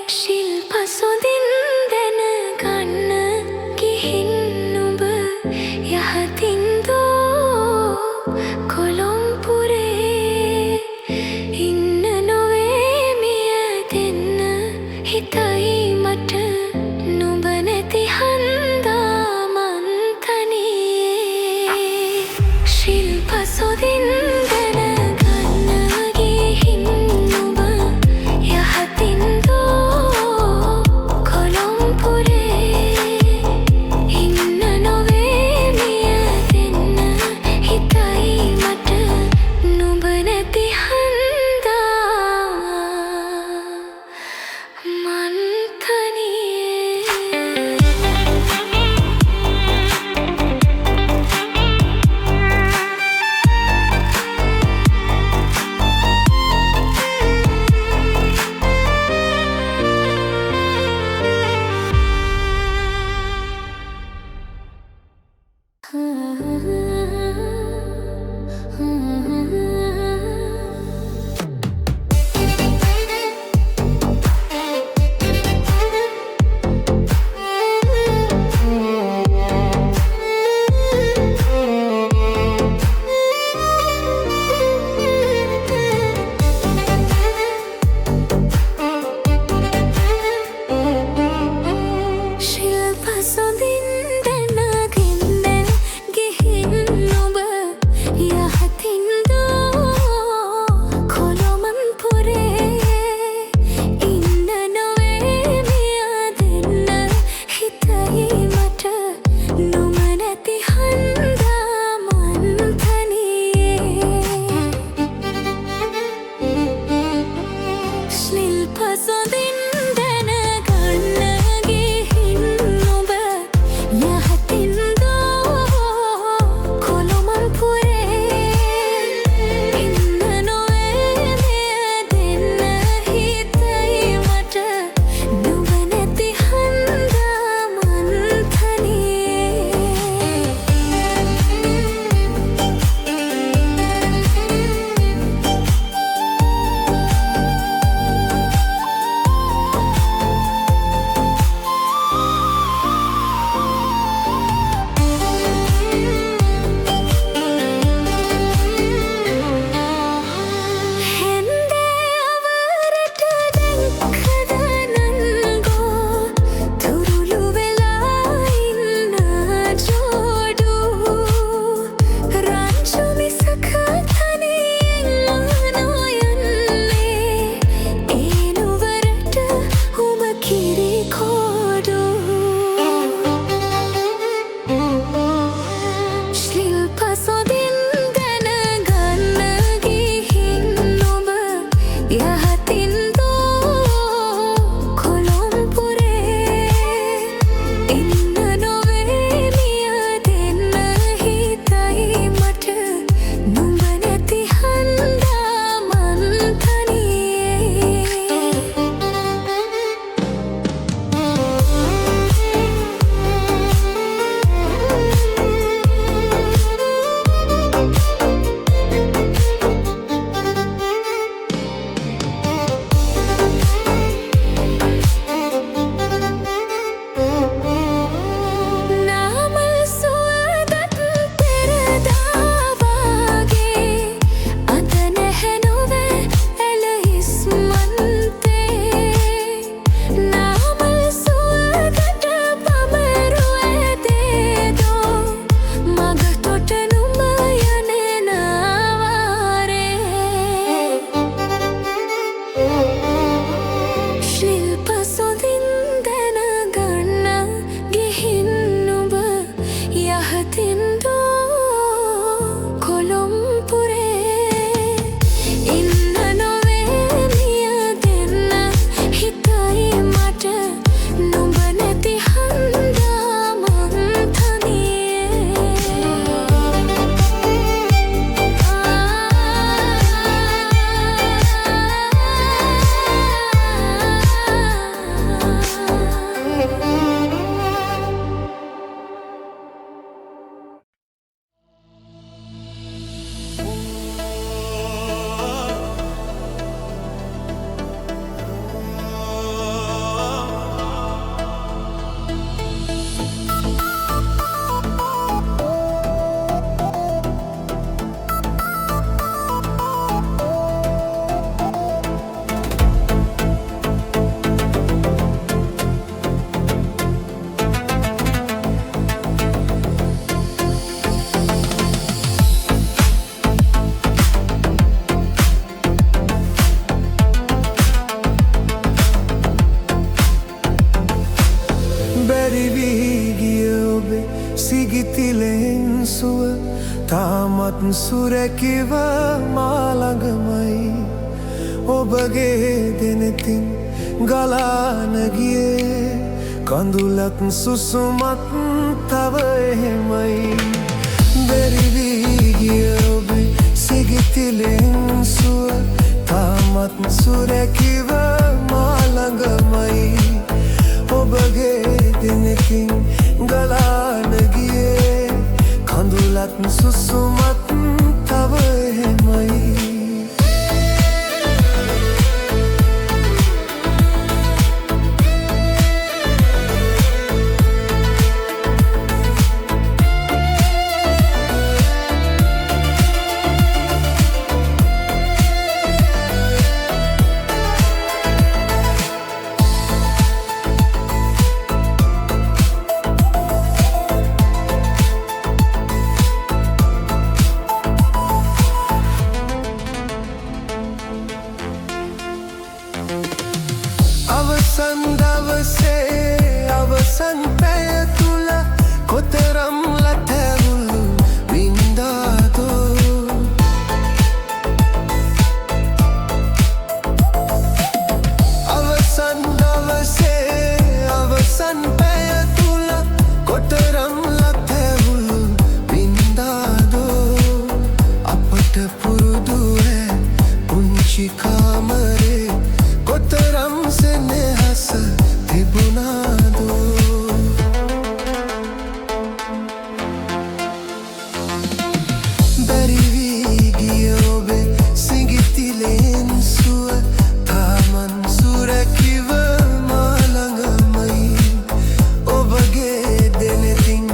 ශිල්ප සොඳින් දැනගන්න ගිහින් නුඹ යහතින් දෝ කොළොම්පුරේ ඉන්න නොවේ මිය දෙන්න හිතයි මට නුඹ නැති හන්දා මන් තනියේ ශිල්ප සොඳින් සුව තාමත් සුරැකිව මා ළඟමයි ඔබගේ දෙනෙතින් ගලාන ගියේ කඳුලත් සුසුමත් තව එහෙමයි බැරි වී ගිය ඔබේ සිගිතිලෙන් සුව තාමත් සුරැකිව මා ළඟමයි ඔබගේ දෙනෙතින් ගලාන ගියේ කඳුලත් සුසුමත් තව එහෙමයි අවසන් දවසේ අවසන් පැය තුල කොතරම් ලතැවුළු වින්දාදෝ අවසන් දවසේ අවසන් පැය තුල කොතරම් ලතැවුළු වින්දාදෝ අපට පුරුදු පුංචි කාමරේ කොතරම් සෙනෙහස තිබුණාදෝ බැරි වී ගිය ඔබේ සිඟිතිලෙන් සුව තාමත් සුරැකිව මා ළඟමයි ඔබගේ දෙනෙතින්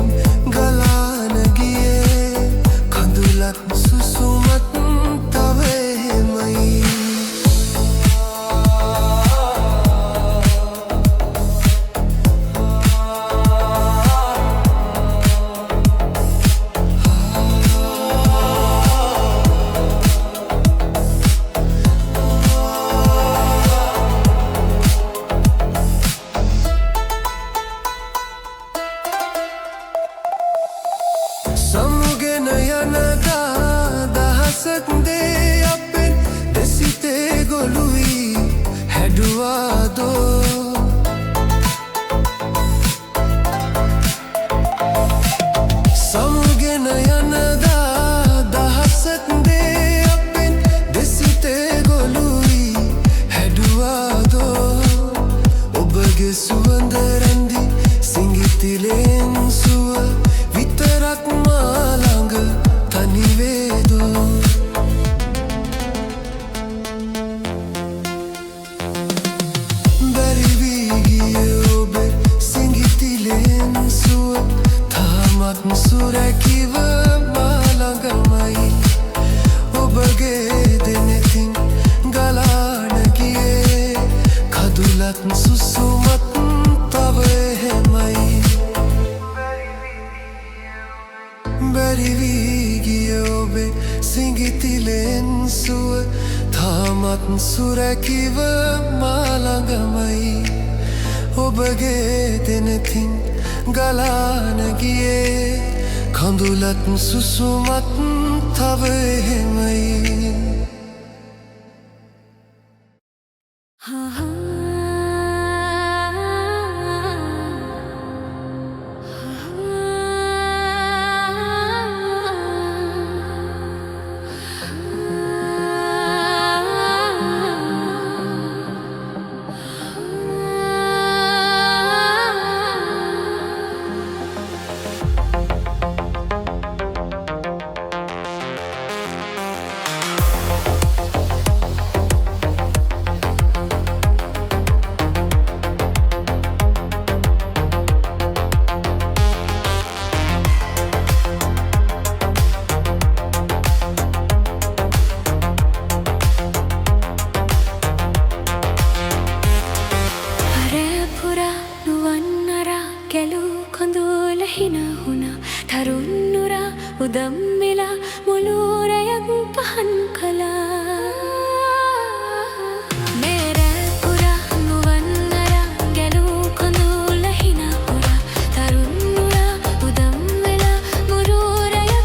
ගලාන ගියේ කඳුලත් සුසුමත් තව එහෙමයි සමුගෙන යනදා දහසක් දේ අපෙන් දෙසිතේ ගොළුවී හැඩුවාදෝ සමුගෙන යනදා දහසක් දේ අපෙන් දෙසිතේ ගොළුවී හැඩුවාදෝ ඔබගේ සුවඳ රැඳි සිඟිතිලෙන් සුව විතරක් මා ළඟ තනිවේදෝ බැරි වී ගිය ඔබේ සිඟිතිලෙන් සුව තාමත් සුරැකිව මා ළඟමයි ඔබගේ දෙනෙතින් ගලාන ගියේ කඳුලත් සුසුමත් තව එහෙමයි බැරි වී ගිය ඔබේ සිඟිතිලෙන් සුව තාමත් සුරැකිව මා ළඟමයි ඔබගේ දෙනෙතින් ගලාන ගියේ කඳුලත් සුසුමත් තව එහෙමයි උදම් වෙලා මුළු රැයක් පහන් කළා මේ රැ පුරා නුවන් අරා ගැලූ කඳුල හිනා පුරා තරුණ නුරා උදම් වෙලා මුළු රැයක්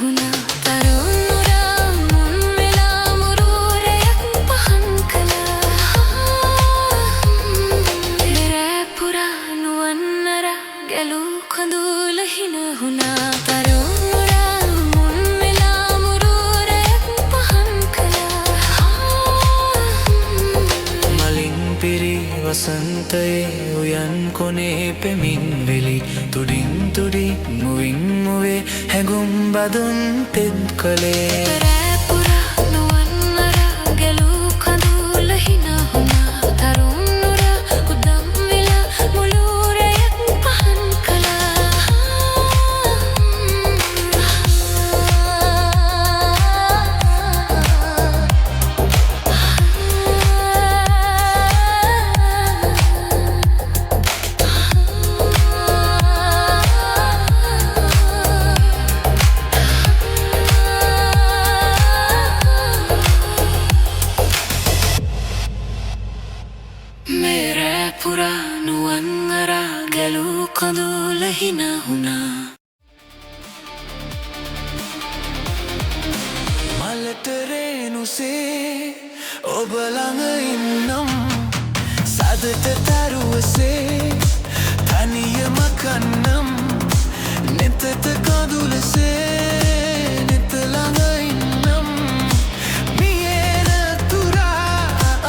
හුණා තරුණුරා මුන් වෙලා මුරුරයක් පහන් කළා රෑ පුරා නුවන් අරා ගැලූ කඳුල හින හුණා තරුණුරා මුන් වෙලා මුරුරයක් පහන් කළා මලින් පිරි වසන්තයේ උයන් කොනේ පෙමින් වෙලි තුඩින් තුඩි මුවින් මුවේ හැඟුම් බදුන් තෙත් කළේ රෑ පුරා නුවන් අරා ගැලූ කඳුල හින හුණා තරුණුරා උදම් වෙලා මුළුරයක් පහන් मेरे पुरा नुवन अरा ගැලූ කඳුල හින හුණා මලට රේනුසේ ඔබ ළඟ ඉන්නම් සදට තරුවසේ තනියම කන්නම් නෙතට කඳුලසේ නෙත ළඟ ඉන්නම් මියන තුරා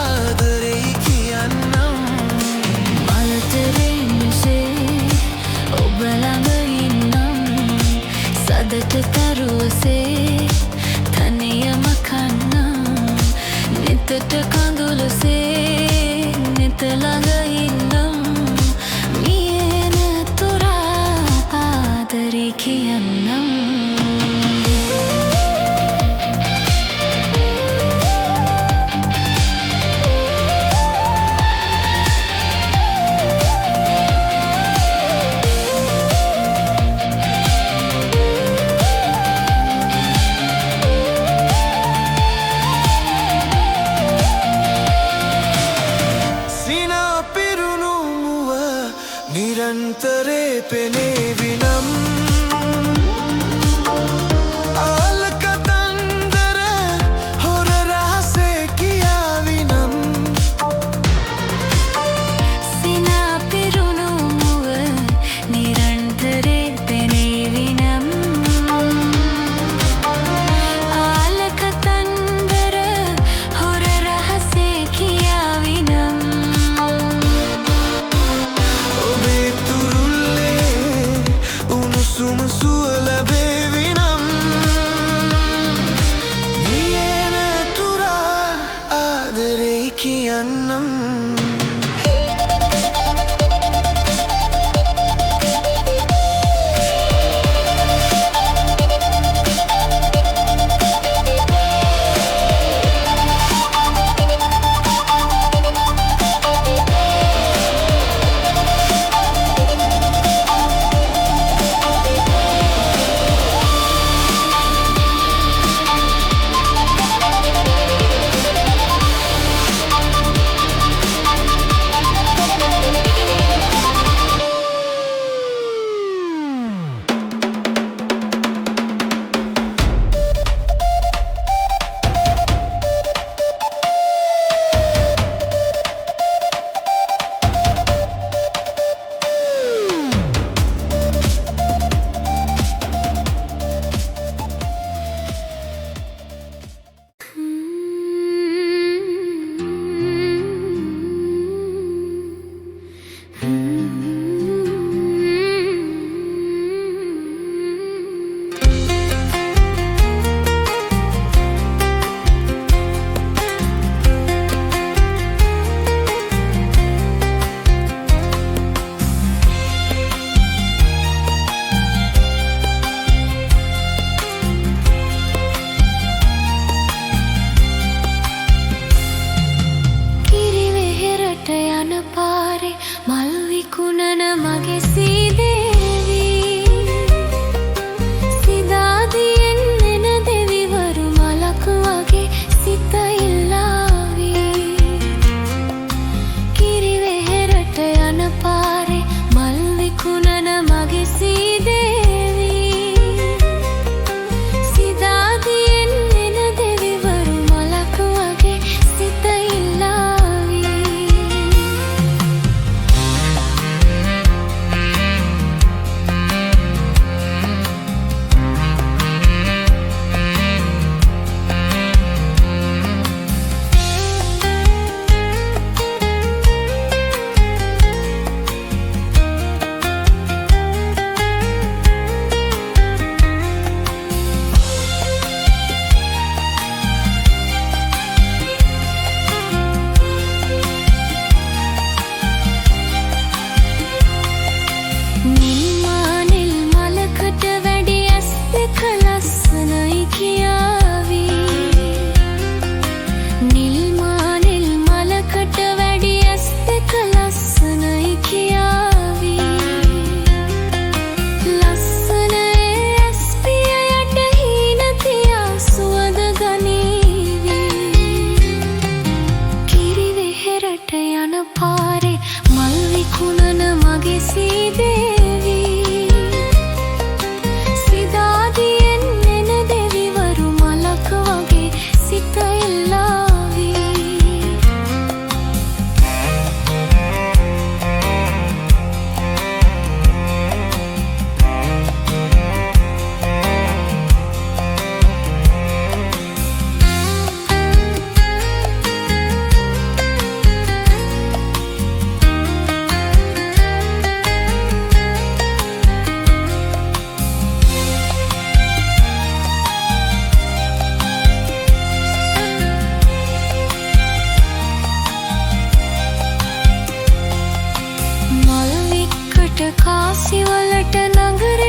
ආදරේ කියන්නම් මලට රේනුසේ ඔබ ළඟ ඉන්නම් සදට තරුවසේ තනියම කන්නම් නෙතට කඳුලසේ නෙත ළඟ ඉන්නම් මියන තුරා ආදරේ කියන්නම්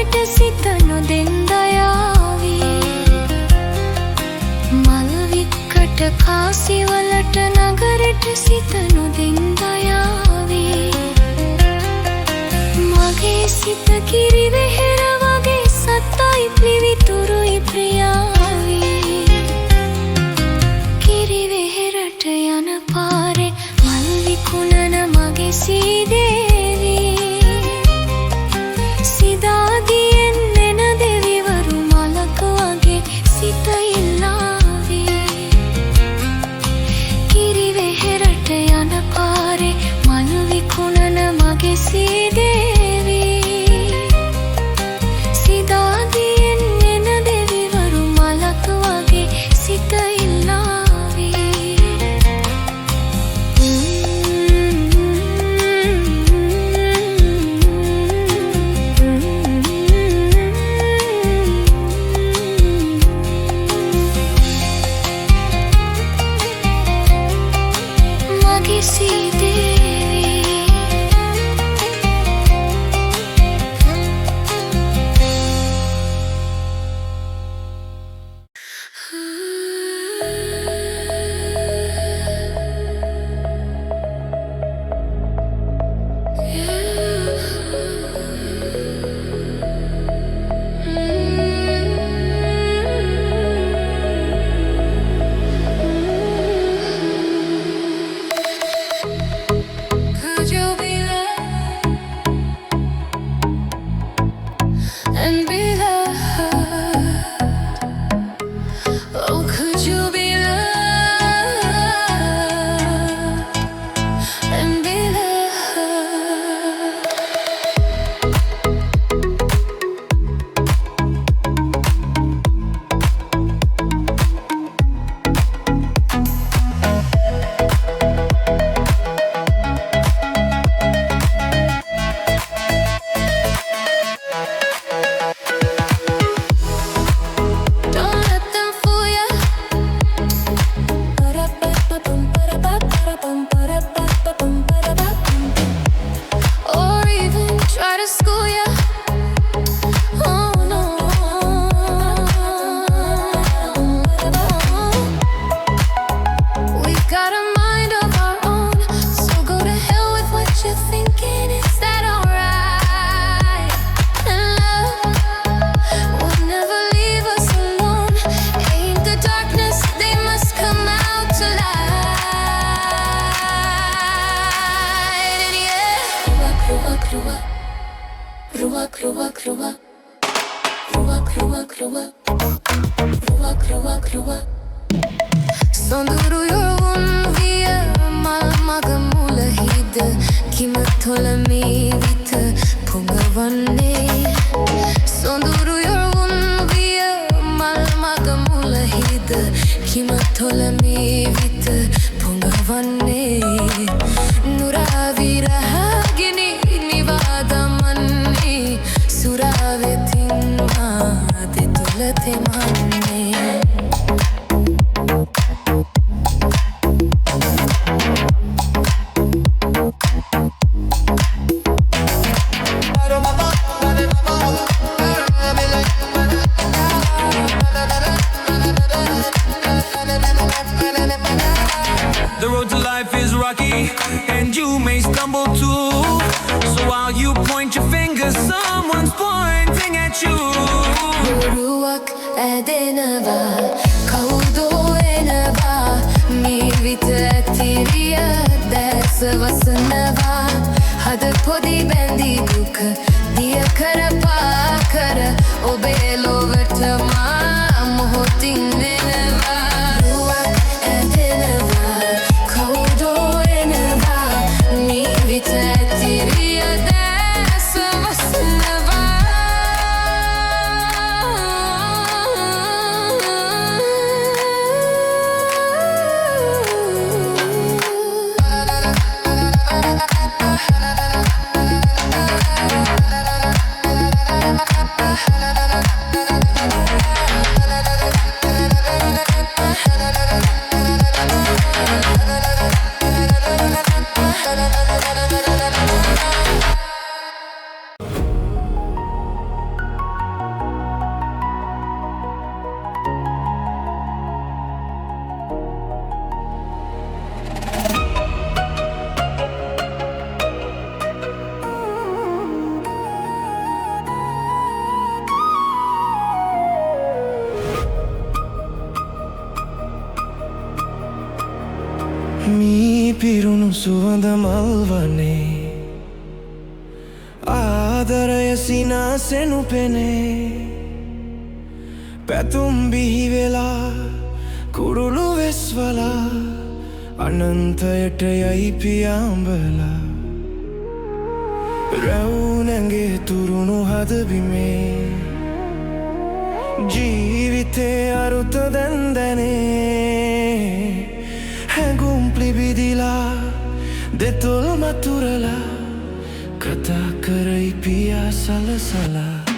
නගරෙට සිත නොදෙන්දයාවී මල් වික්කට කාසිවලට නගරෙට සිත නොදෙන්දයාවී මගේ සිත කිරිවෙහෙර වගේ සත්තයි පිවිතුරුයි ප්‍රියාවී කිරිවෙහෙරට යන පාරේ මල් විකුණන මගේ සීදේවී සිදාදියෙන් එන දෙවිවරු මලක වගේ සිත ඉල්ලාවී කිරිවෙහෙරට යන පාරේ මල් විකුණන මගේ සීදේවී සිදාදියෙන් එන දෙවිවරු මලක වගේ සිත ඉල්ලාවී මගේ සීදේවී Could you be there and be loved? Oh, could you be loved and be loved? Don't let them fool ya. Or even try to school ya. Oh no. We've got a mind of our own, so go to hell with what you're thinking. Is that alright? And love will never leave us alone. Ain't the darkness, they must come out to light. And yeah, Rua, Rua, Rua, Rua, Rua, Rua, Rua, Rua, Rua, Rua, Rua. Sonduruyor via malmagamula hid kimathola mevit pungavanne Sonduruyor via malmagamula hid kimathola mevit pungavanne Nuraviraagini nivadamanne suravetin maade tulate manne The road to life is rocky, and you may stumble too. So while you point your finger, someone's pointing at you. Ruak edenava kaudo enava mivit atiriya das vasanava had podi bendi duk diya kara pa kara obelo vetma mohotin enava Ruak edenava kaudo enava mivit atiriya das vasanava මී පිරුණු සුවඳ මල්වනේ ආදරය සිනාසෙනු පෙනේ පැතුම් බිහිවෙලා කුරුළු වෙස්වලා අනන්තයට යයි පියාඹලා රැවුනැගේ තුරුණු හදබිමේ ජීවිතේ අරුත දැන්දැනේ හැඟුම් පිබිදිලා දෙතොල් මතුරලා කතා කරයි පියා සලසලා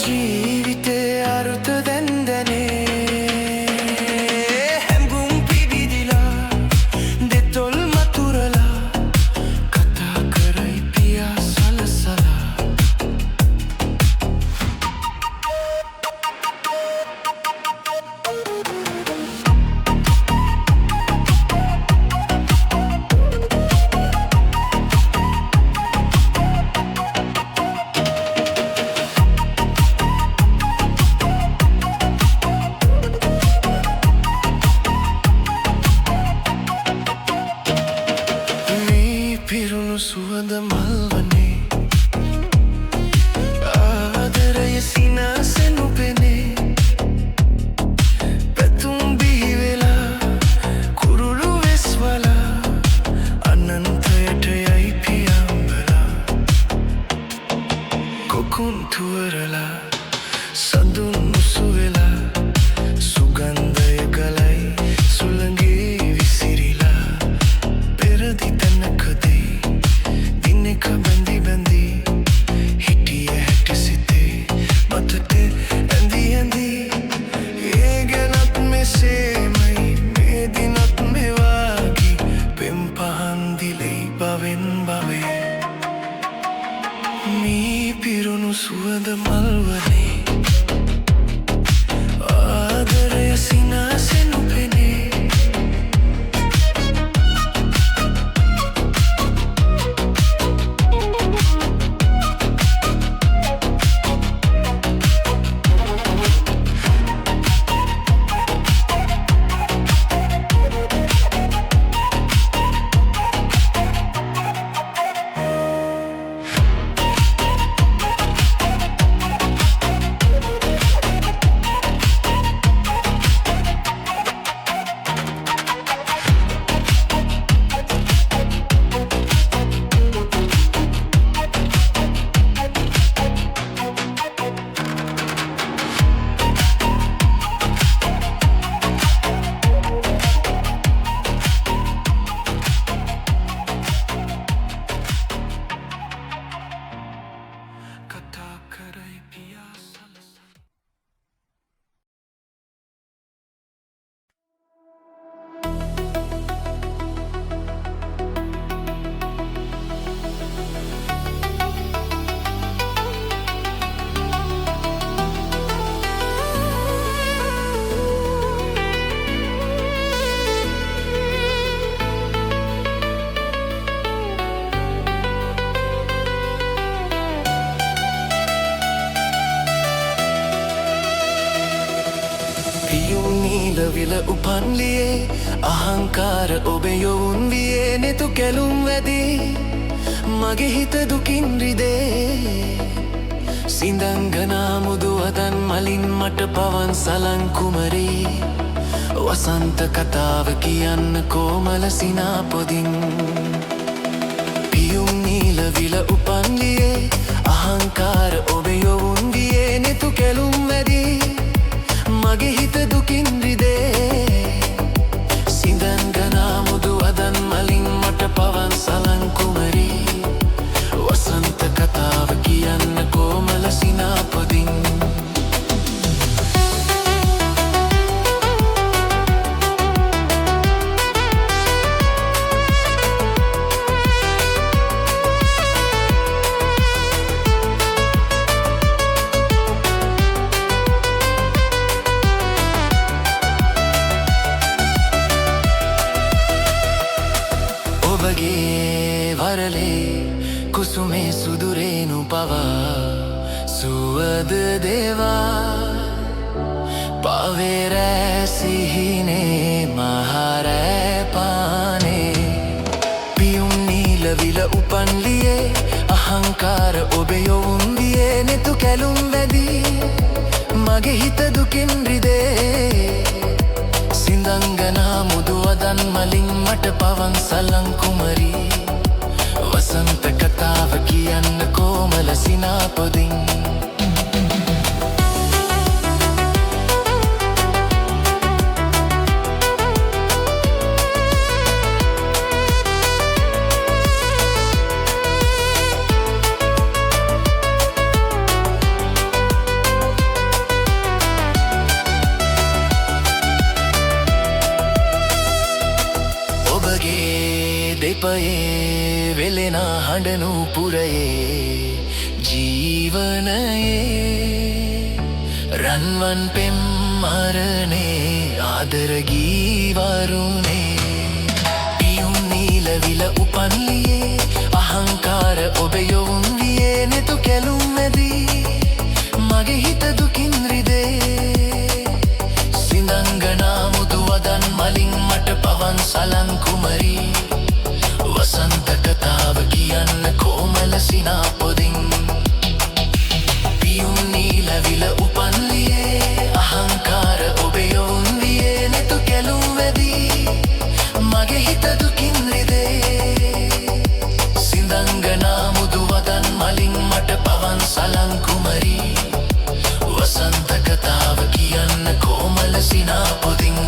ජීවිතේ අරුත දැන්දැනේ හැඟුම් පිබිදිලා දෙතොල් මතුරලා කතා කරයි පියා සලසලා සුවඳ මල්වනේ ආදරය සිනාසෙනු පෙනේ පැතුම් බිහිවෙලා කුරුළු වෙස්වලා අනන්තයට යයි පියාඹලා කොකුන් තුවරලා සඳුන් මුසුවෙලා සුගන්ධය ගලයි සුළඟේ විසිරිලා පෙරදි තැනකදී දිනක බැඳි බැඳි හිටිය හැටි සිතේ මතට ඇඳි ඇඳි ඒ ගැනත් මෙසේමයි මේ දිනත් මෙවාගේ පෙම් පහන් දිලෙයි බවෙන් බවේ මී පිරුණු සුවඳ මල්වනේ ආදරය සිනාසෙනු පෙනේ විල උපන්ලියේ අහංකාර ඔබේ යොවුන් වියේ නෙතු කැලුම් වැදී මගේ හිත දුකින් රිදේ සිඳංගනා මුදු අතන් මලින් මට පවන් සලං කුමරී වසන්ත කතාව කියන්න කෝමල සිනා පොදින් පියුම් නීල විල උපන්ලියේ ඔබගේ වරලේ කුසුමේ සුදුරේනු පවා සුවද දේවා පවෙරෑ සිහිනේ මහරෑ පානේ පියුම් නීලවිල උපන්ලියේ අහංකාර ඔබේ යොවුන් වියේ නෙතු කැලුම් වැදී මගේ හිත දුකින් රිදේ සිඳංගනා මුදුවදන් මලින් මට පවන් සලං කුමරී වසන්ත කතාව කියන්න කොමල සිනාපොදින් දෙපයේ වෙලෙනා හඬනු පුරයේ ජීවනයේ රන්වන් පෙම් මරණේ ආදරගීවරුණේ පියුම් නීලවිල උපන්ලියේ අහංකාර ඔබ යොවුන් වියේ නෙතු කැලුම් මැදී මගේ හිත දුකින් රිදේ සිඳංගනා මුදුවදන් මලින් මට පවන් සලං කුමරී වසන්ත කතාව කියන්න කොමල සිනාපොදින් පියුම් නීලවිල උපන්ලියේ අහංකාර ඔබේ යොවුන් වියේ නෙතු කැලුම් වැදී මගේ හිත දුකින් රිදේ සිඳංගනා මුදුවදන් මලින් මට පවන් සලං කුමරී වසන්ත කතාව කියන්න කොමල සිනාපොදින්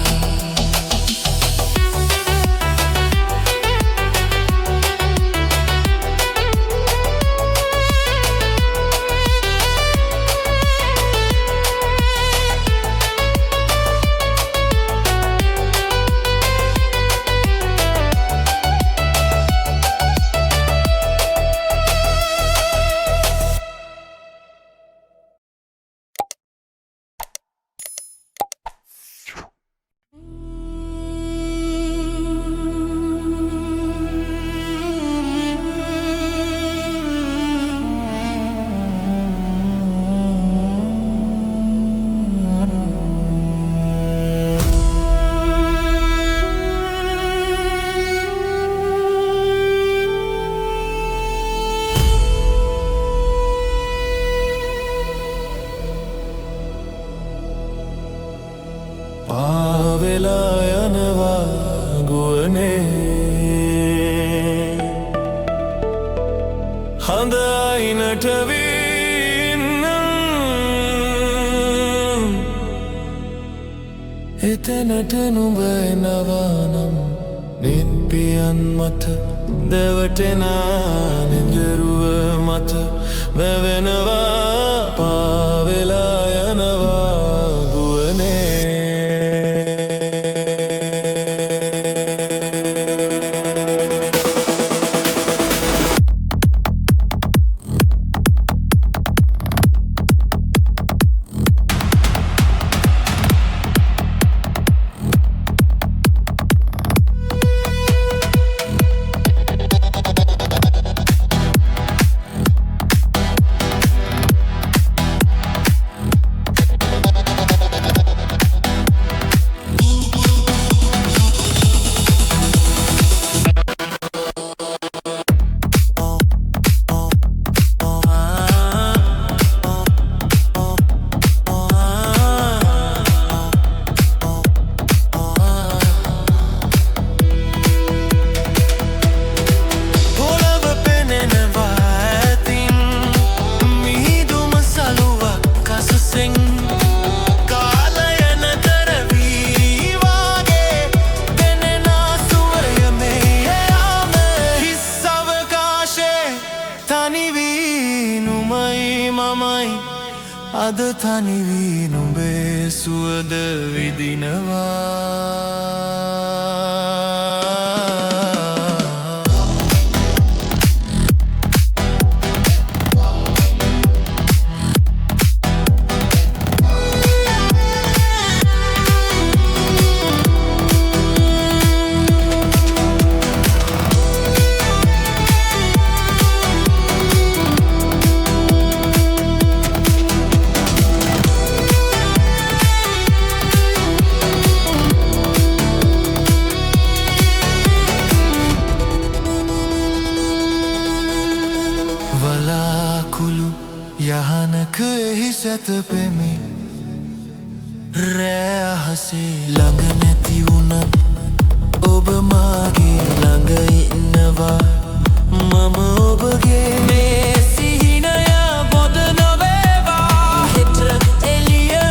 පාවෙලා යනවා ගුවනේ හඳ අයිනට වින්නම් එතනට නුඹ එනවානම් නින්පියන් මත දැවටෙන නෙජරුව මත වැවෙනවා පාවෙලා යනවා අද තනිවී නුඹේ සුවද විදිනවා දුක එහි සැතපෙමි රෑ අහසේ ළඟ නැති වුණත් ඔබ මාගේ ළඟ ඉන්නවා මම ඔබගේ මේ සිහිනය පොද නොවේවා හෙට එළිය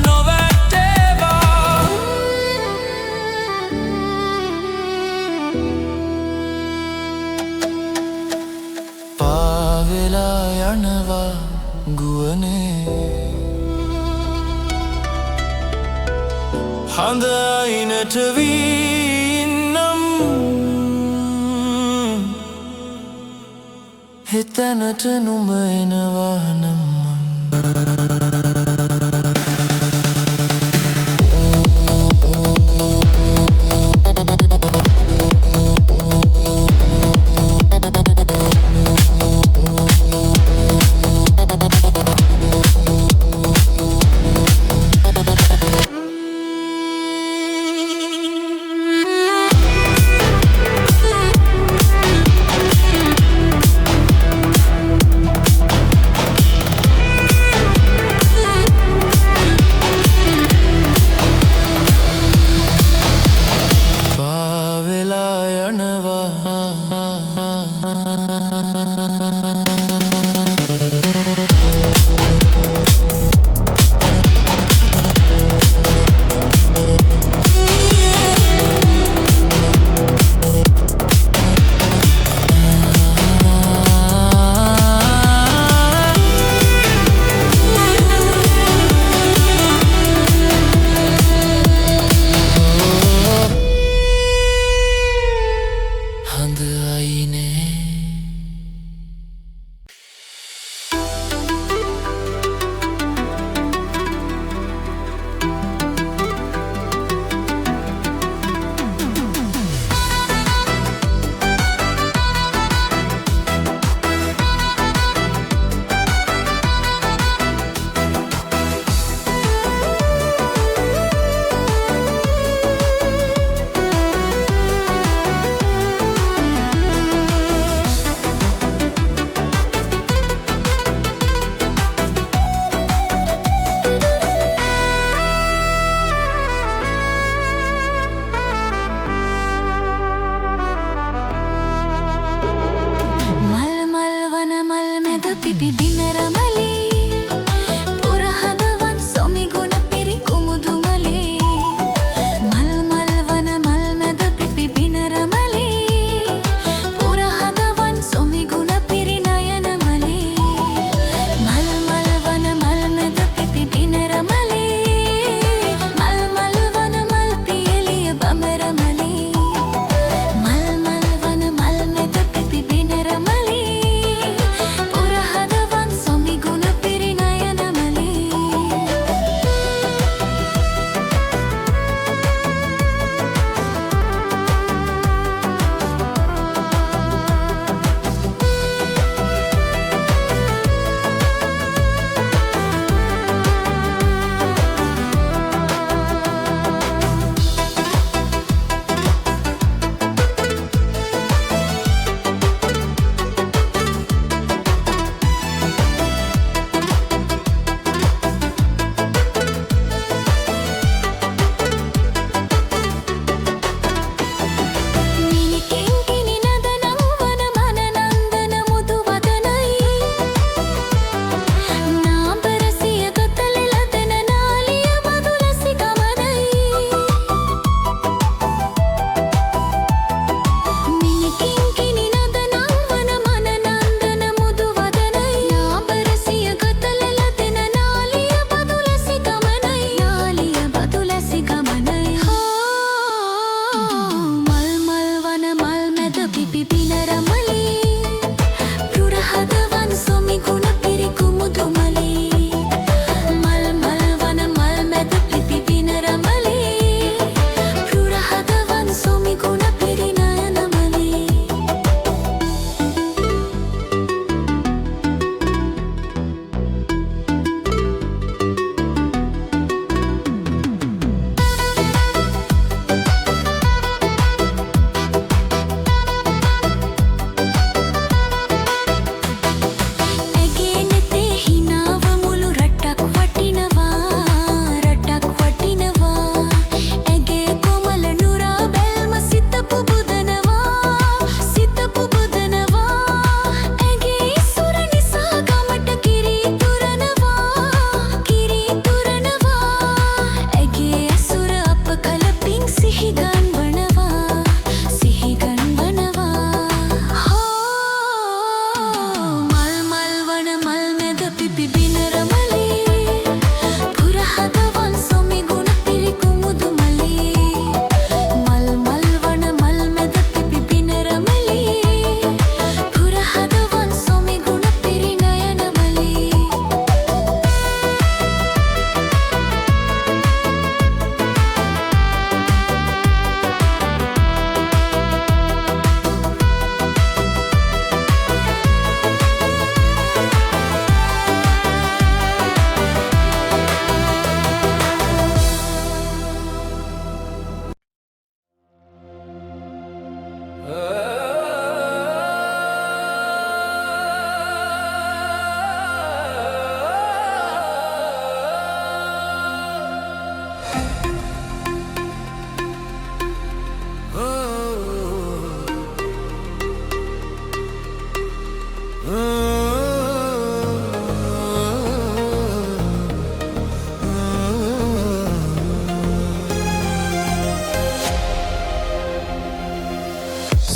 නොවැටේවා පාවෙලා යනවා ගුවනේ හඳ අයිනට වීනම් හිතනට නුඹ එනවා නම් Some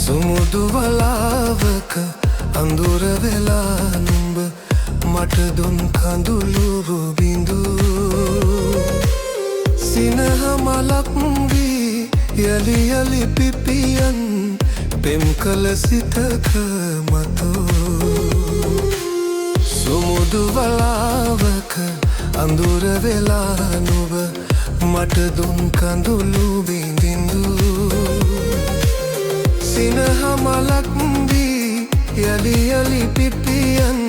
සුමුදු වලාවක අඳුර වෙලා නුඹ මට දුන් කඳුළු බිඳු සිනහ මලක් වී යලි යලි පිපියන් පෙම් කළ සිතක මතෝ සුමුදු වලාවක අඳුර වෙලා නුඹ මට දුන් කඳුළු බිඳිඳු සිනහ මලක් වී යලි යලි පිපියන්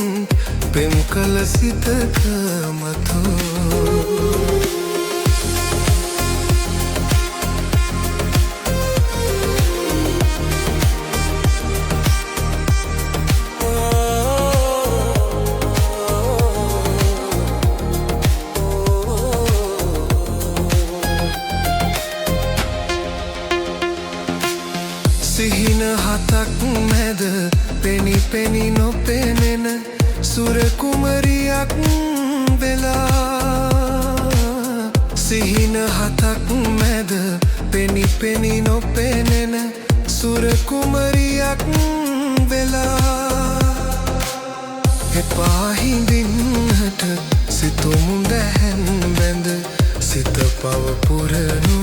පෙම් කළ සිතක මතෝ සිහින හතක් මැද පෙනි පෙනි නොපෙනෙන සුර කුමරියක් වෙලා සිහින හතක් මැද පෙනි පෙනි නොපෙනෙන සුර කුමරියක් වෙලා එපා හිඳින්නට සිතුමු දැහැන් බැඳ සිත පව පුරනු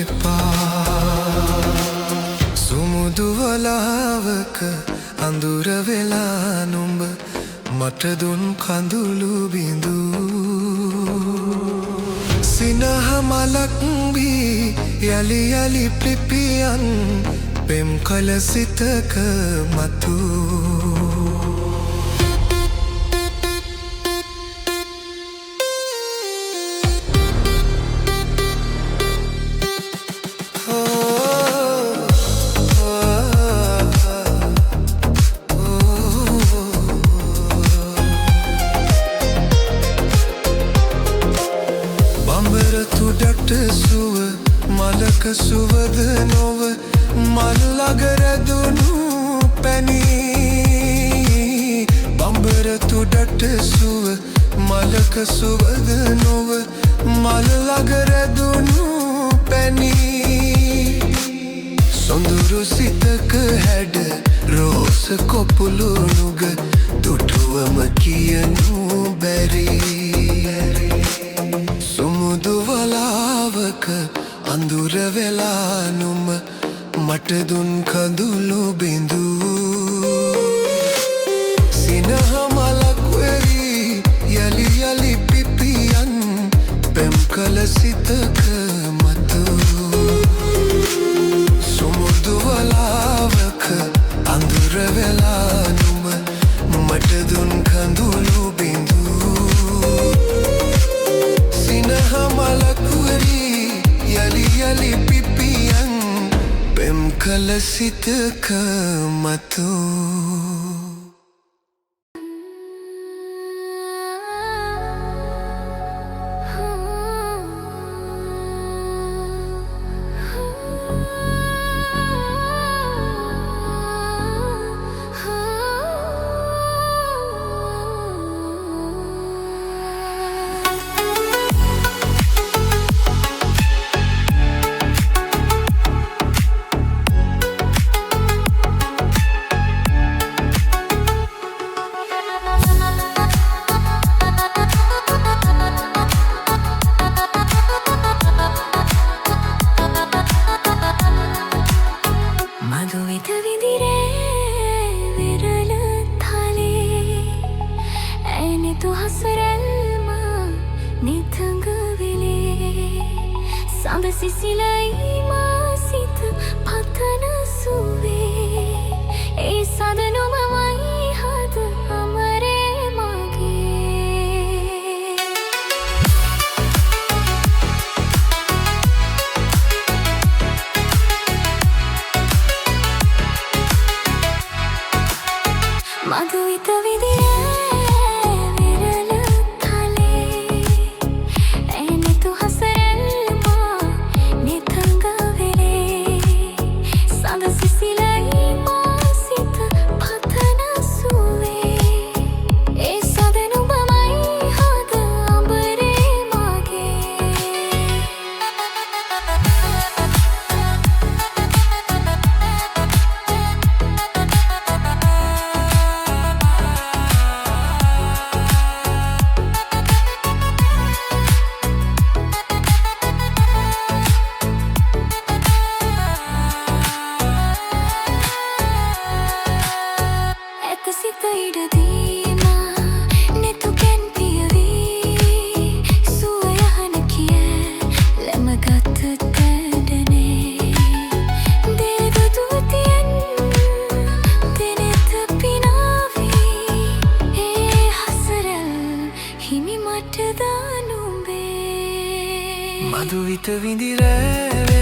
එපා සුමුදු වලාවක අඳුර වෙලා නුඹ මට දුන් කඳුළු බිඳු සිනහ මලක් වී යලි යලි පිපියන් පෙම් කළ සිතක මතු තුඩට සුව මලක සුවද නොව මල් ළඟ රැඳුණු පැණි බඹර තුඩට සුව මලක සුවද නොව මල් ළඟ රැඳුණු පැණි සොඳුරු සිතක හැඩ රෝස කොපුළු නුග දුටුවම කියනු බැරි සුමුදු වලාවක අඳුර වෙලා නුඹ මට දුන් කඳුළු බිඳු සිනහ මලක් වෙරි යලි යලි පිපියන් පෙම් කළ සිතක මතු සුමුදු වලාවක අඳුර වෙලා නුඹ මට දුන් කඳුළු බිඳු සිනහ මලක් වෙරි යලි යලි පිපියන් පෙම් කළ සිතක මතු Sanda Sicilai, ma sit patana suve විත විඳිරෑ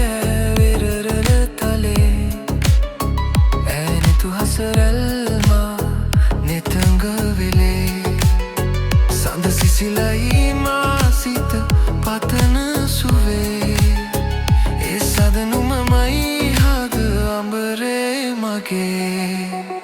වෙරරල තලේ ඈනෙතු හසරල්මා නෙතඟ වෙලේ සඳ සිසිලයි මා සිත පතන සුවේ ඒ සදනුමමයි හද අඹරේ මගේ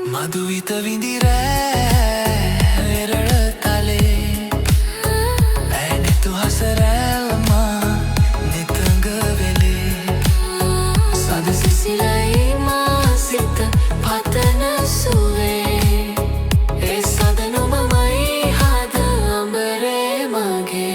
මදුවිත විඳිරෑ වෙරළ තලේ ඈනෙතු හසරැල්මා නෙතඟ වෙලේ සද සිසිලයි මා සිත පතන සුවේ ඒ සදනුමමයි හද අඹරේ මගේ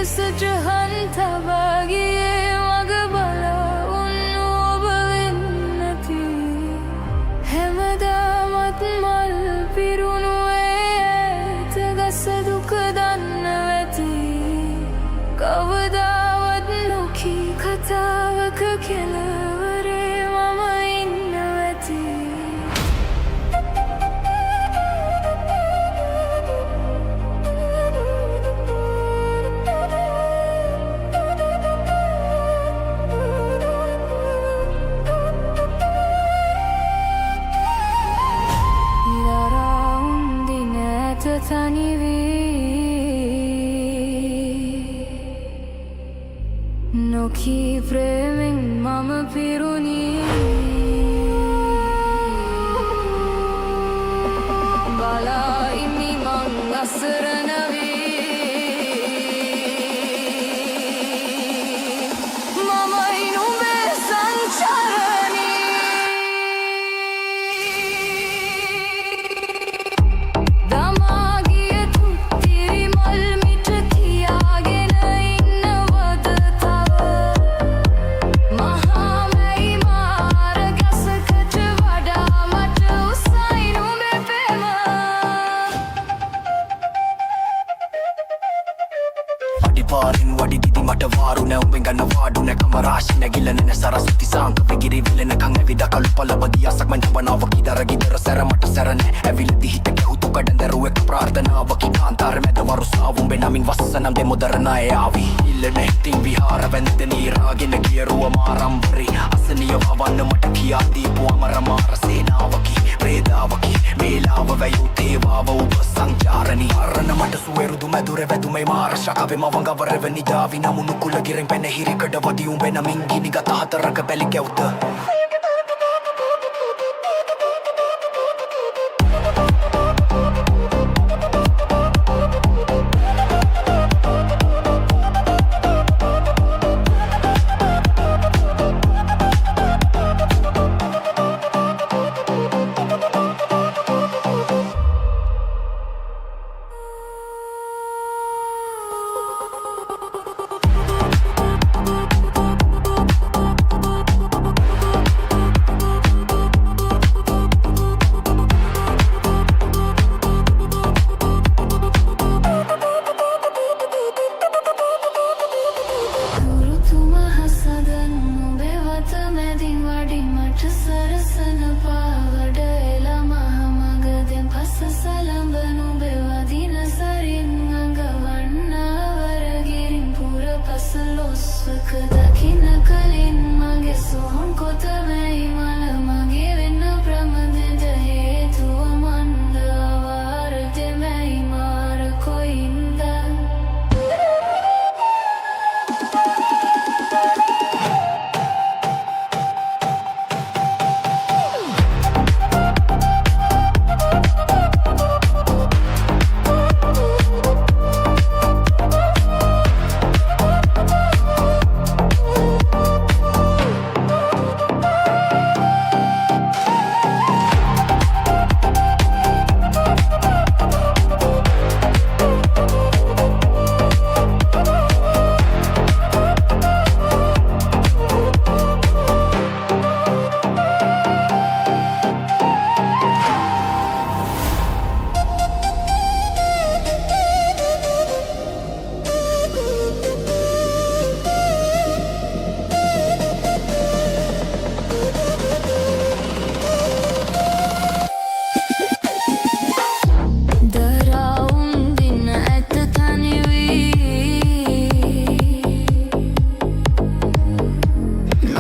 සජහන්ත වගේ මග බල උන් ඔබ වෙන්නති හැමදාමත් මල් පිරුණු ඇත ගස දුක දන්න ඇති කවදාවත් නොකී කතාවක කෙලවරේ මම ඉන්න ඇති නොකී ප්‍රේමෙන් මම පිරුණී බලා ඉමි මං අසරණ වී මමයි නුඹේ සංචරණී දමා ගිය තුත්තිරි මල් මිට කියාගෙන ඉන්නවද තව මහා මැයි මාර ගසකට වඩා මට උසයි නුඹේ ප්‍රේම අඩිපාරින් වඩි දිදි මට වාරු නැ උඹෙන් ගන්න වාඩු නැ කම රාශි නැගිල්ල නැ සරස්වති සාංක පිගිරි විලනකං ඇවිද කළු පලබදී අසක් මං ජබනාව කිදර ගිදර සැර මට සැර නැ ඇවිලදි හිත ගැහුතු කඩඳරුවෙක් ප්‍රාර්ථනාවකි කාන්තාර මැද වරුසාව උඹේ නමින් වස්සනම් දෙමුදර ණය ආවි ඉල්ලන හිතින් විහාර වැන්ද නීරාගෙන ගියරුව මාරම්බරි අසනිය වවන්න මට කියා දීපු අමර මාර සේනාවකි ප්‍රේදාවකි මේලාව වැයූ තේවාව ඔබ සංචාරණි අරණ මට සුවේරුදු මැදුර වැදුමයි මාර ශකවෙ මවංගවරව නිදාවි නමුණු කුලගිරෙන් පැනහිරිකඩ වදි උඹේ නමින් ගිනි ගත හතරක පැලි කැවුත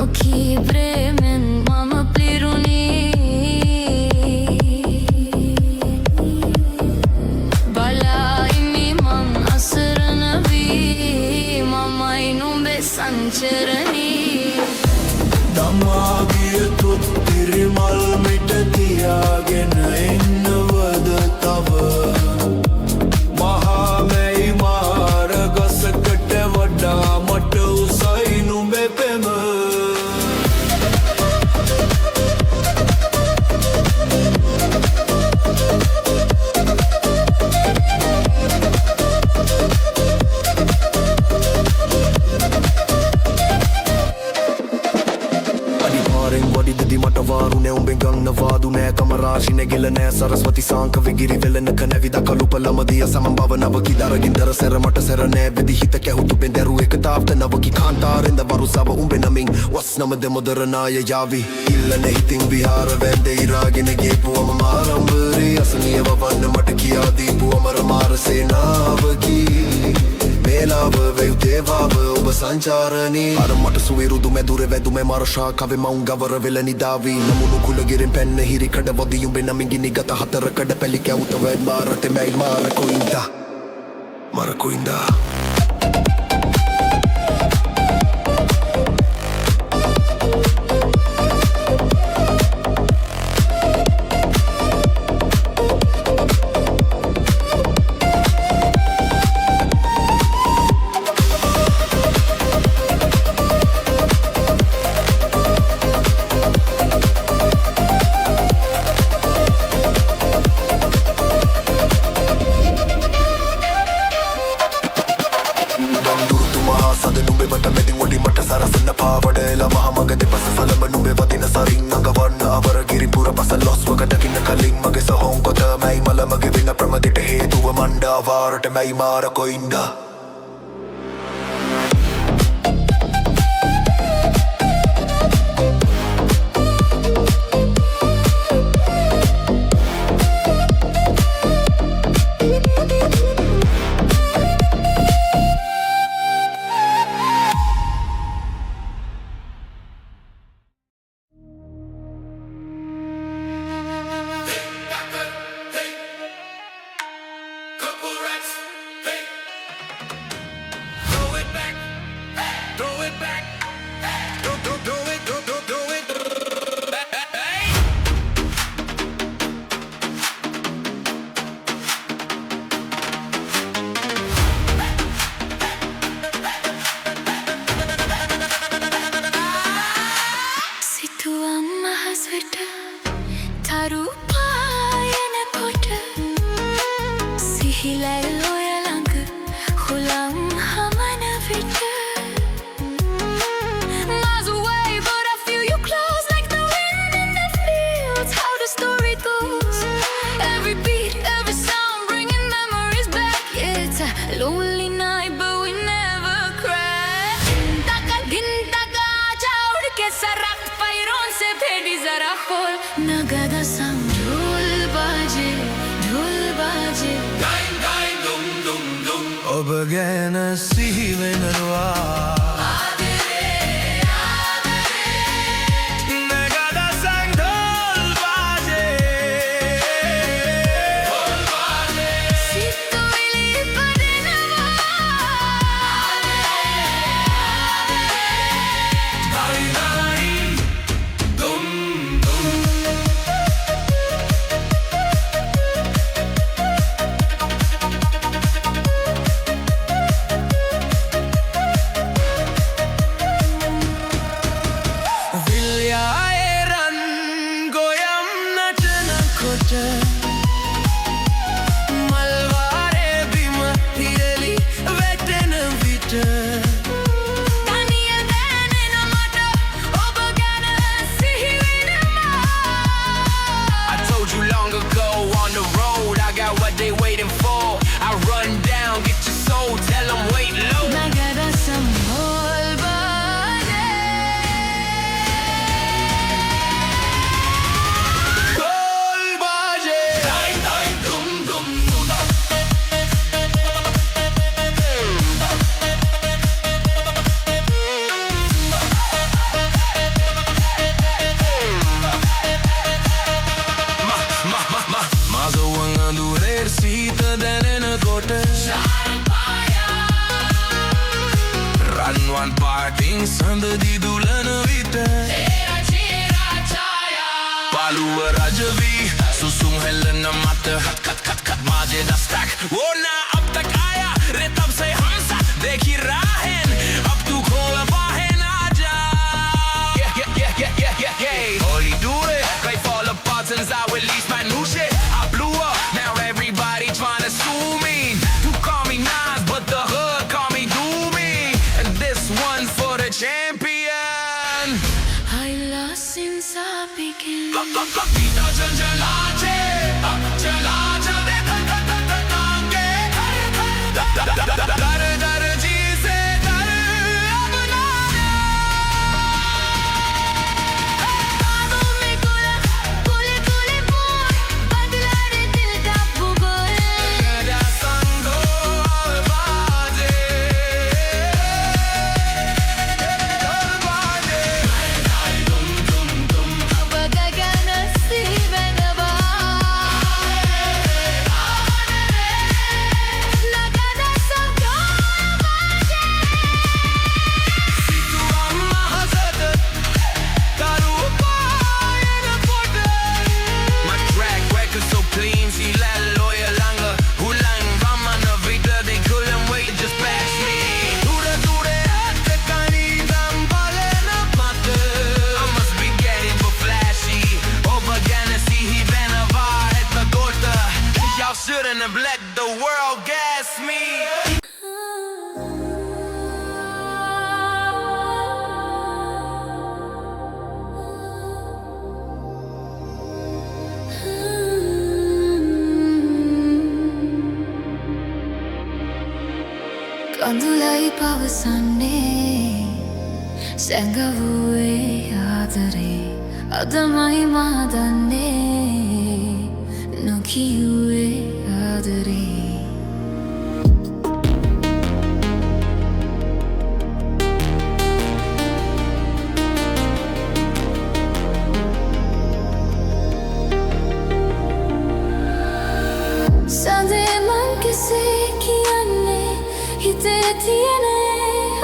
ඔකී ප්‍රේමෙන් මම පිරුණී බලායිමි මං අසරණ වී මමයි නුඹේ සංචරණී දමාගිය තුත්තිරි මල් මිට තියාගෙන එන්නවද තව මහාමැයි මාර ගසකට වඩා මට උසයි නුඹේ පෙම වඩිදදි මට වාරු නෑ උඹෙන් ගන්න වාදු නෑ කමරාශි නැගිල නෑ සරස්වති සාංක විගිරි වෙලනක නැවිද කළුපලමදිය සමන් භවනවකි දරගින්දර සැර මට සැර නෑ වෙදි හිත කැහුතු බෙන් දැරු එක තාප්ත නවකි කාන්තාරෙන්ද වරුසාව උඹෙ නමින් වස් නමද මොදරනාය යාවි ඉල්ලන හිතින් විහාර වැන්ද ඉරාගෙන ගේපුවම මාරම්බරේ අසනියව වන්න මට කියා දීපුවම රමාර සේනාවකි මේලාව වෙව් දේවාව ඔබ සංචාරණී අර මට සුවිරුදු මැදුර වැදුම මරශා කවෙ මවුන් ගවර වෙල නිදාවී නමුණු කුලගෙරෙන් පැන්න හිරි කඩ වදියුම් වෙනමින් නිගත හතර කඩ පැලි කැවුත වැඩ් මාරට මැයි මරකුයින්දා වාරට මැයි මාරකොයින්දා Lonely night, but we never cry. Ginta ka chaud ke sarak pairon se phedi zara khol. Nagada sang dhol baje. Dine, dine, dum, dum, dum. ඔබ ගැන සිහි වෙනවා Van parting sandadi dulana vita Paluwa rajavi susung helena mata kat maje da stack wo na ab tak aya retab se hamsa dekhi rahen ab tu khola bahen aaja yeah all you do it they fall apart since I released my new shit I blew up now everybody tryna sue me you call me Nas but the hood call me Doobie and this one's for the champion I lost since I began. Pita jalaje jalaje dar ji se dar apna बाहों में कुल कुल कुल बोल बदला रे दिल का भूगोल da sango baje अब गगन नसीब नवा लगदा संगो बाजे tu amma hazat taru payan pot my track record so clean si la loyal langa hulang ramana vida they couldn't wait just pass me dure at kani dam balena mat I must be getting for flashy over see he venava at the gota y'all shouldn't have let the world gas me කඳුලයි පවසන්නේ සැඟවුවේ ආදරේ අදමයි මා දන්නේ නොකියුවේ ආදරේ සඳේ මං කෙසේ කියන්නේ හිතේ තියෙන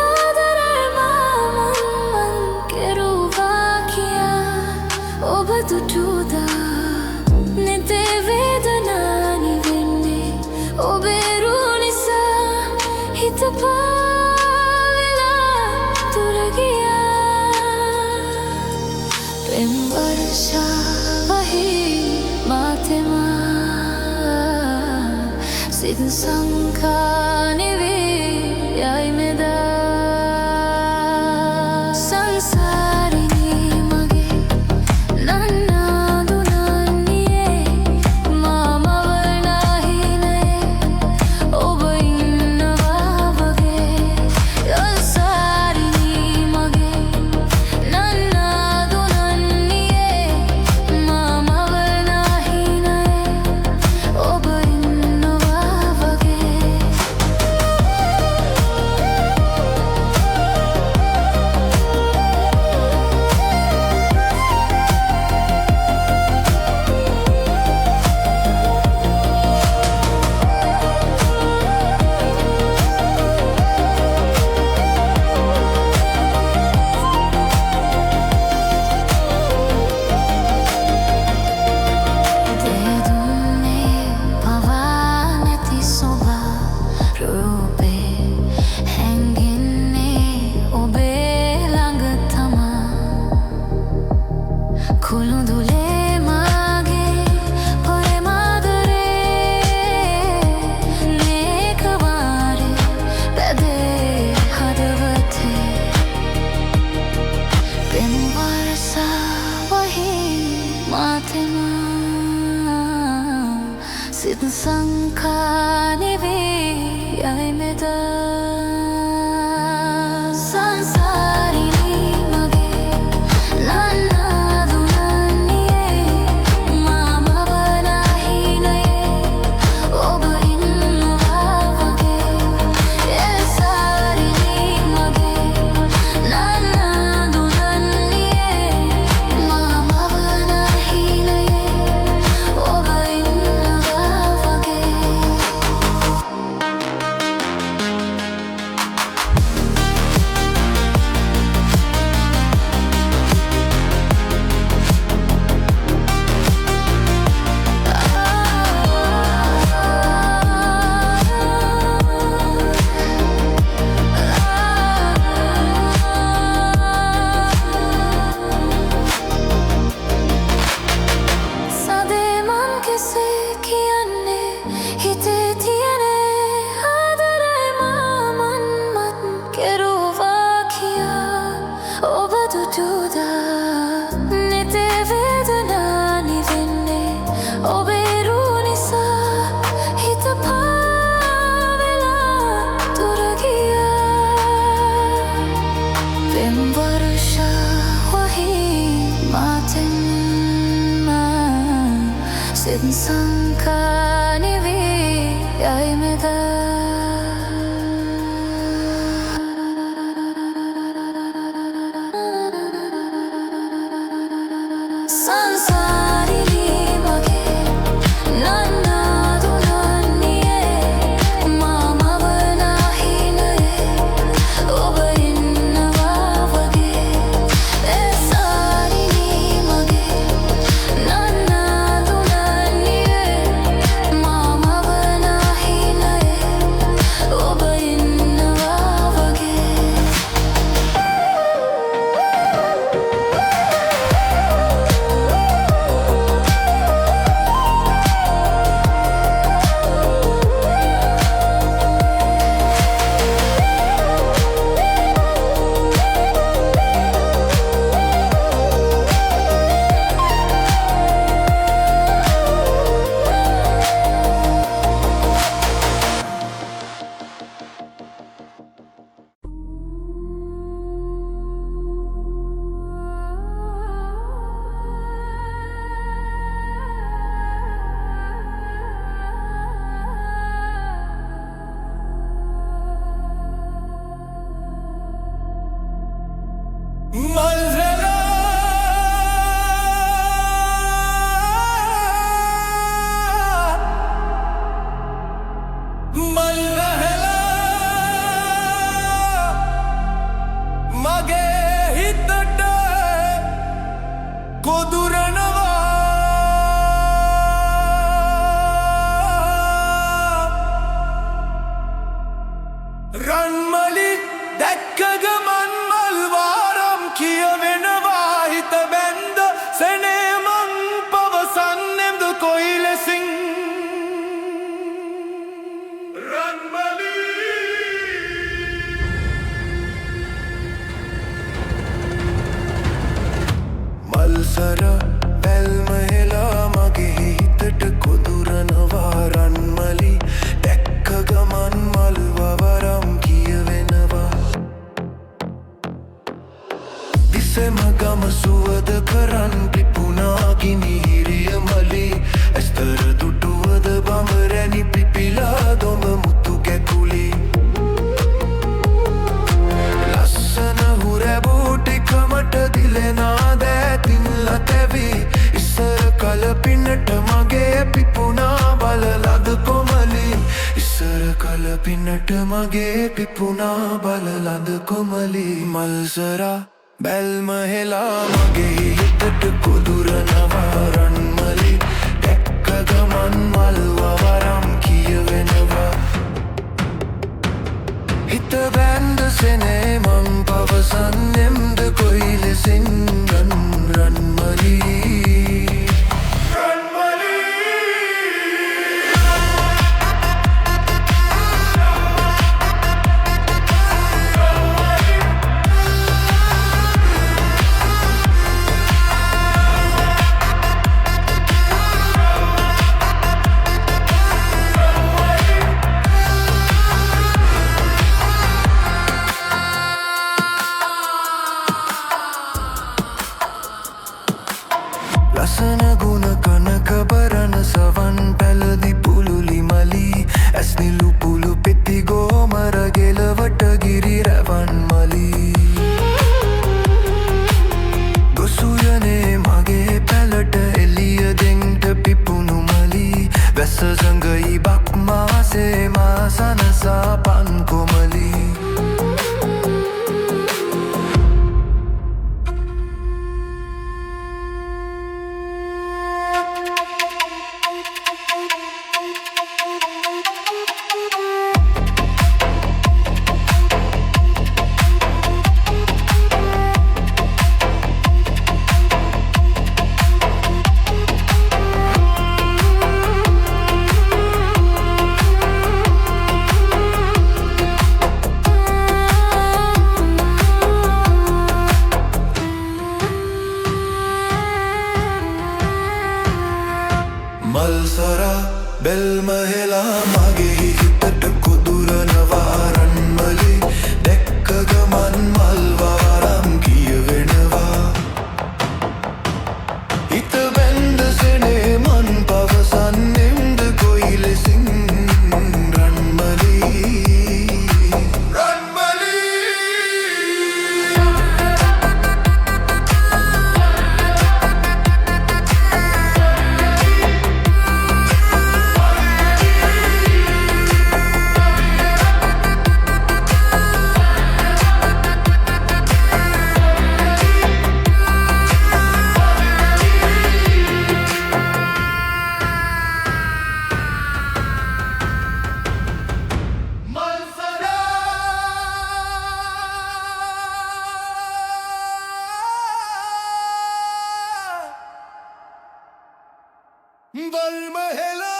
ආදරේ මං කෙරුවා කියා ඔබ දුටුදා නෙතේ වේදනානි වෙන්නේ ඔබේ රුව නිසා හිත පාවෙලා දුර ගියා පෙම් වර්ෂාවහි මාතෙමා සිත සංකානෙවේ යයි මෙදා සංසාරිනී මගේ නන්නාදු නන්නියේ මාමවනාහිනයේ ඔබ ඉන්නවා වගේ සංසාරිනී මගේ නන්නාදු නන්නියේ මාමවනාහිනයේ ඔබ ඉන්නවා වගේ දෙදුන්නේ පවා නැති සොබා රූපේ හැංගෙන්නේ ඔබේ ළඟ තමා කුළුඳුලේ මාගේ පොරේ මාදරේ මේක වාරේ පැදේ හදවතේ පෙම් වර්ෂාවහි මාතෙමා සිත සංකානෙවේ යයි මෙදා සංසාරිනී මගේ නන්නාදු නන්නියේ මාමවනාහිනයේ ඔබ ඉන්නවා වගේ එසාරිනී මගේ නන්නාදු නන්නියේ මාමවනාහිනයේ ඔබ ඉන්නවා වගේ. නිතේ වේදනා නිවෙන්නේ ඔබේ රූ නිසා හිත පාවෙලා දුර ගියා පෙම් වර්ෂා වහී මාතෙන්ම සිත සංකා නිවී යයි මෙදා සංසාරිලි මගේ නන්නා දුනන්නියේ මාමව නැහිනේ ඔබ ඉන්නවා වගේ එසාරිලි මගේ නන්නා දුනන්නියේ මාමව නැහිනේ ඔබ ඉන්නවා වගේ රන්මලි දැක්ක ගමන් මල් වාරම් කියවෙනවා හිත බැන්ද සෙනේ මං පවසන්නෙම්ද කොයි ලෙසින් රන්මලි මල්සර බැල්ම හෙලා මගේ හිතට කොදුරනවා රන්මලි දැක්ක ගමන් මල් වවරම් කියවෙනවා දිසෙම ගම සුවද කරන් පිපුණා ගිනිහිරිය මලි ඇස්තර දුටුවද බඹරැණි පිපිලා දොඹ මුතු කැකුලි ලස්සන හුරැබූ ටිකමට දිලෙනා දෑතින්ල තැවි ඉස්සර කල පින්නට මගේ පිපුණා බලලද කොමලි ඉස්සර කල පින්නට මගේ පිපුණා බලලද කොමලි මල්සරා බැල්ම හෙලා මගේ හිතට කොදුරනවා රන්මලි දැක්ක ගමන් මල් වවරම් කියවෙනවා හිත බැන්ද සෙනේ මං පවසන්නෙම්ද කොයි ලෙසින් රන්මලි ලසන ගුණ කනක බරණ සවන් පැලදි පුලුලි මලි ඇස්නිලු පුලු පෙති ගෝමර ගෙලවට ගිරි රැවන් මලි ගොසුයනේ මගේ පැලට එලිය දෙන්ට පිපුණු මලි වැස්ස සඟයි බක් මාසේ මාසනසා පන් කොමලි බෙල්මහෙලා මගේ හිතට කුදුරනවා රන්මලි දැක්ක ගමන් මල්වාරම් කියවෙනවා හිත බැන්ද සෙනේ මන් පවසන්නෙම්ද කොයි ලෙසින් රන්මලි Valmahela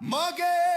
Mage